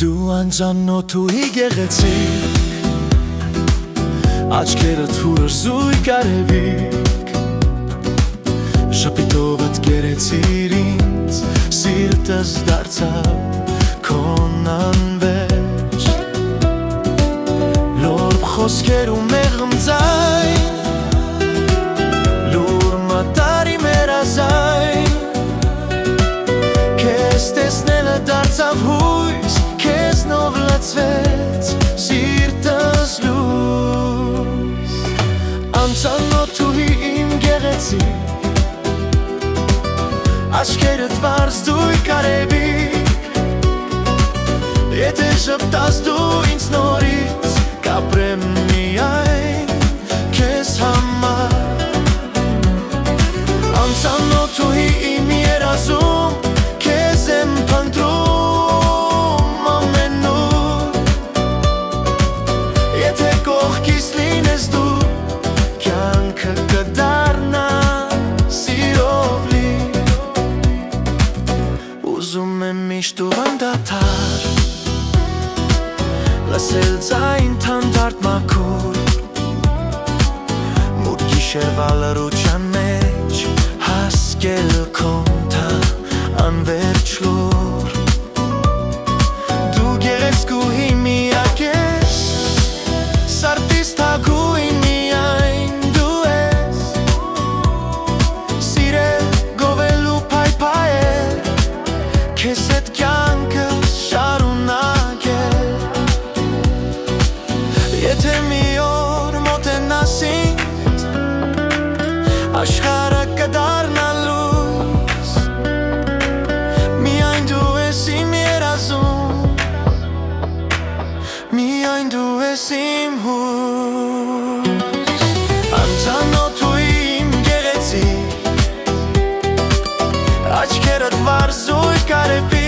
Դու անծանոթուհի գեղեցիկ, աչքերդ հուրր զույգ արևիկ, շպիտովդ գերեցիր ինձ, սիրտս դարձավ քոն անվերջ, լորբ խոսքեր ու մեղմ ձայն, լուր մատարի մեր ազայն, քեզ տեսնելը դարձավ հույս, քեզնով լցվեց սիրտս լույս, անծանոթուհի իմ գեղեցիկ, աչքերդ վարս դույգ արևիկ, եթե շպտաս դու ինձ նորից, կապրեմ միայն քեզ համար, անծանոթուհի իմ երազում, քեզ եմ փնտրում ամենուր, եթե կողքիս լինես դու, կյանքը կդառնա սիրով լի, ուզում եմ միշտ ու անդադար, լսել ձայն թանդարդ մաքուր, մութ գիշերվա լռության մեջ հասկել քոնթա անվերջ լուր, դու գեղեցկուհի միակ ես, սրտիս թագուհին միայն դու ես, սիրել, գովել ու փայփայել, քեզ հետ կյանքը շարունակել, եթե մի օր մոտենաս ինձ, աշխարհը կդառնա լույս, միայն դու ես իմ երազում, միայն դու ես իմ հույս, անծանոթուհի իմ գեղեցիկ, աչքերդ վար զույգ արևիկ,